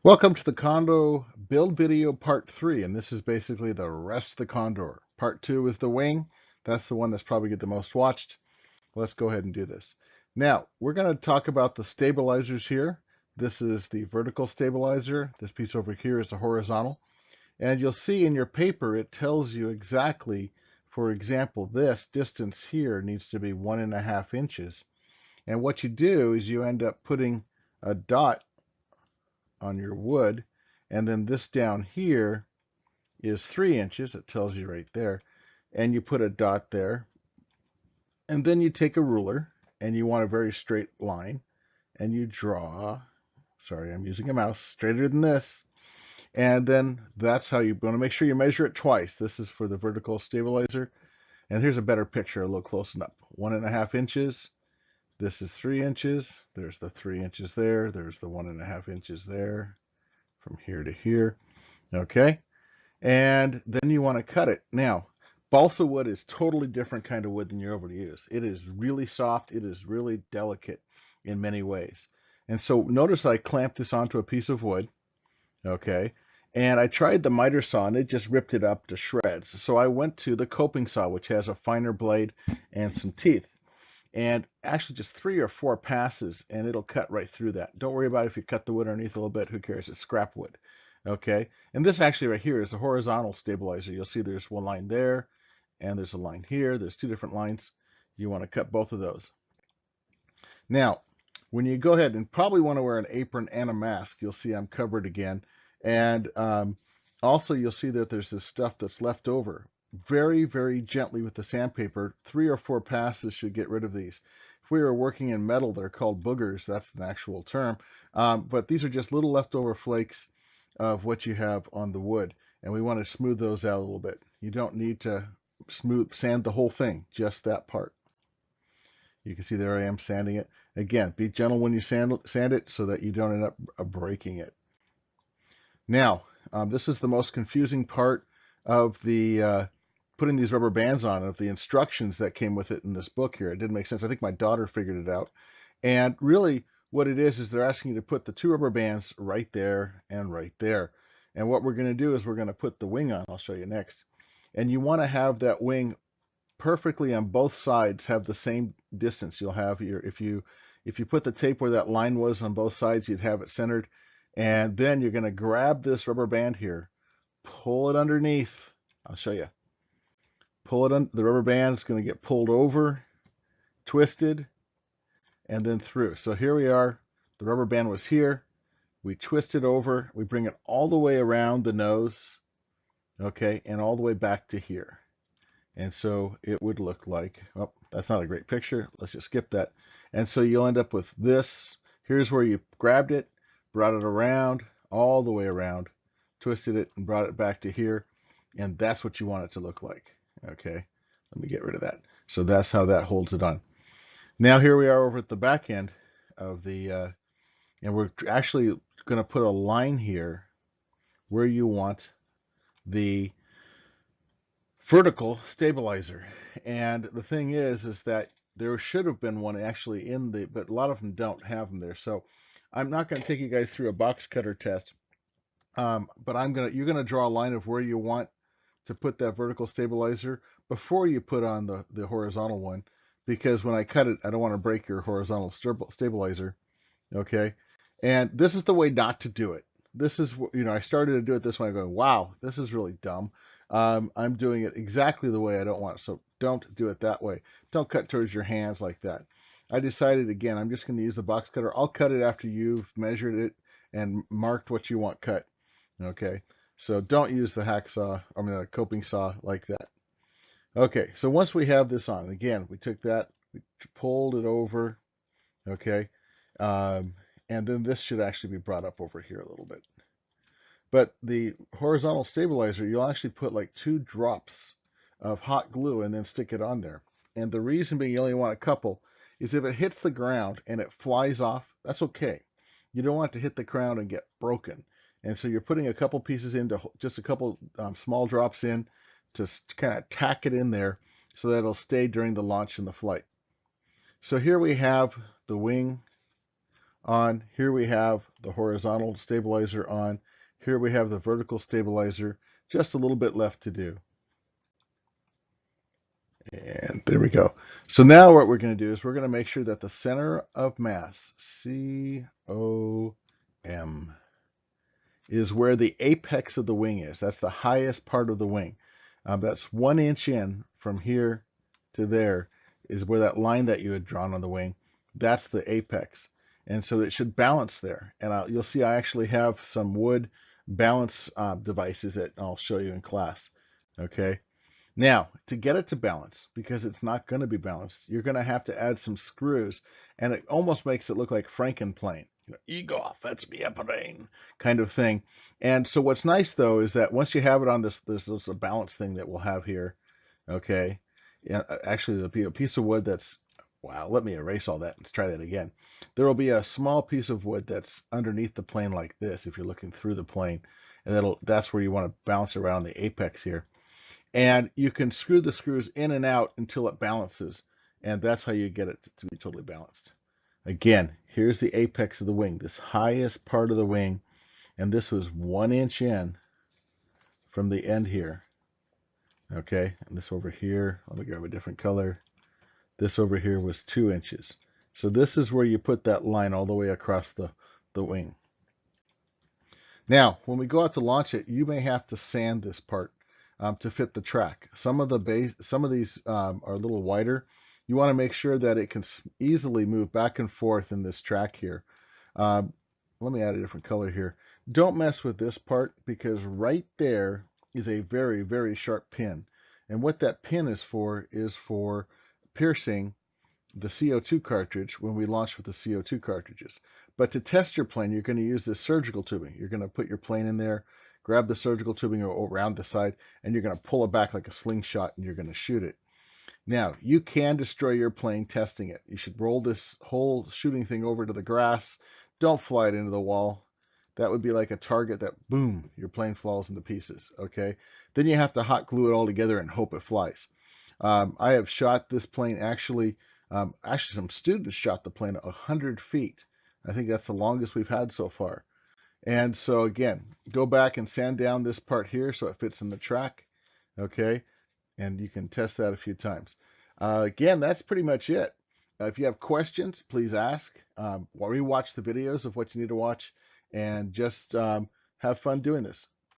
Welcome to the Condor build video part 3, and this is basically the rest of the Condor. Part 2 is the wing. That's the one that's probably get the most watched. Let's go ahead and do this. Now, we're going to talk about the stabilizers here. This is the vertical stabilizer. This piece over here is the horizontal. And you'll see in your paper, it tells you exactly, for example, this distance here needs to be 1.5 inches. And what you do is you end up putting a dot on your wood, and then this down here is 3 inches. It tells you right there, and you put a dot there, and then you take a ruler and you want a very straight line, and you draw, sorry, I'm using a mouse, straighter than this, and then that's how you want to make sure you measure it twice. This is for the vertical stabilizer, and here's a better picture, a little close enough. 1.5 inches. This is 3 inches. There's the 3 inches there. There's the 1.5 inches there from here to here. Okay, and then you want to cut it. Now, balsa wood is totally different kind of wood than you're able to use. It is really soft. It is really delicate in many ways. And so notice I clamped this onto a piece of wood, okay, and I tried the miter saw and it just ripped it up to shreds. So I went to the coping saw, which has a finer blade and some teeth. And actually just 3 or 4 passes and it'll cut right through that. Don't worry about it if you cut the wood underneath a little bit. Who cares? It's scrap wood. Okay, and this actually right here is the horizontal stabilizer. You'll see there's one line there, and there's a line here. There's 2 different lines. You want to cut both of those. Now, when you go ahead and probably want to wear an apron and a mask, you'll see I'm covered again. And also you'll see that there's this stuff that's left over. Very, very gently with the sandpaper, 3 or 4 passes should get rid of these. If we were working in metal, they're called boogers. That's an actual term. But these are just little leftover flakes of what you have on the wood, and we want to smooth those out a little bit. You don't need to sand the whole thing, just that part. You can see there I am sanding it. Again, be gentle when you sand it so that you don't end up breaking it. Now, this is the most confusing part of the putting these rubber bands on, of the instructions that came with it in this book here. It didn't make sense. I think my daughter figured it out. And really, what it is they're asking you to put the 2 rubber bands right there and right there. And what we're going to do is we're going to put the wing on. I'll show you next. And you want to have that wing perfectly on both sides have the same distance. You'll have your, if you put the tape where that line was on both sides, you'd have it centered. And then you're going to grab this rubber band here, pull it underneath. I'll show you. Pull it on, the rubber band is going to get pulled over, twisted, and then through. So here we are. The rubber band was here. We twist it over. We bring it all the way around the nose, okay, and all the way back to here. And so it would look like, oh, that's not a great picture. Let's just skip that. And so you'll end up with this. Here's where you grabbed it, brought it around, all the way around, twisted it, and brought it back to here. And that's what you want it to look like. Okay, let me get rid of that. So that's how that holds it on. Now here we are over at the back end of the, and we're actually going to put a line here where you want the vertical stabilizer. And the thing is that there should have been one actually in the, but a lot of them don't have them there. So I'm not going to take you guys through a box cutter test, but you're going to draw a line of where you want to put that vertical stabilizer before you put on the horizontal one, because when I cut it, I don't want to break your horizontal stabilizer. Okay, and this is the way not to do it. This is, I started to do it this way. I go, wow, this is really dumb. I'm doing it exactly the way I don't want it. So don't do it that way. Don't cut towards your hands like that. I decided, again, I'm just going to use the box cutter. I'll cut it after you've measured it and marked what you want cut. Okay, so don't use the the coping saw like that. Okay, so once we have this on, again, we took that, we pulled it over, okay, and then this should actually be brought up over here a little bit. But the horizontal stabilizer, you'll actually put like 2 drops of hot glue and then stick it on there. And the reason being you only want a couple is if it hits the ground and it flies off, that's okay. You don't want it to hit the ground and get broken. And so you're putting a couple pieces into, just a couple small drops in to kind of tack it in there so that it'll stay during the launch and the flight. So here we have the wing on. Here we have the horizontal stabilizer on. Here we have the vertical stabilizer. Just a little bit left to do. And there we go. So now what we're going to do is we're going to make sure that the center of mass, COM, is where the apex of the wing is. That's the highest part of the wing. That's 1 inch in from here to there is where that line that you had drawn on the wing, that's the apex. And so it should balance there. And you'll see I actually have some wood balance devices that I'll show you in class. Okay. Now, to get it to balance, because it's not going to be balanced, you're going to have to add some screws, and it almost makes it look like Frankenplane. Igor, fetch me a plane, kind of thing. And so what's nice, though, is that once you have it on this a balance thing that we'll have here, okay? Yeah, actually, there'll be a piece of wood that's, wow, let me erase all that. Let's try that again. There will be a small piece of wood that's underneath the plane like this, if you're looking through the plane, and that's where you want to bounce around the apex here. And you can screw the screws in and out until it balances. And that's how you get it to be totally balanced. Again, here's the apex of the wing, this highest part of the wing. And this was 1 inch in from the end here. Okay, and this over here, let me grab a different color. This over here was 2 inches. So this is where you put that line all the way across the wing. Now, when we go out to launch it, you may have to sand this part to fit the track. Some of these are a little wider. You want to make sure that it can easily move back and forth in this track here. Let me add a different color here. Don't mess with this part because right there is a very, very sharp pin. And what that pin is for piercing the CO2 cartridge when we launch with the CO2 cartridges. But to test your plane, you're going to use this surgical tubing. You're going to put your plane in there, grab the surgical tubing around the side, and you're going to pull it back like a slingshot, and you're going to shoot it. Now, you can destroy your plane testing it. You should roll this whole shooting thing over to the grass. Don't fly it into the wall. That would be like a target that, boom, your plane falls into pieces, okay? Then you have to hot glue it all together and hope it flies. I have shot this plane actually some students shot the plane 100 feet. I think that's the longest we've had so far. And so again, go back and sand down this part here so it fits in the track. Okay, and you can test that a few times. Again, that's pretty much it. If you have questions, please ask. Rewatch the videos of what you need to watch, and just have fun doing this.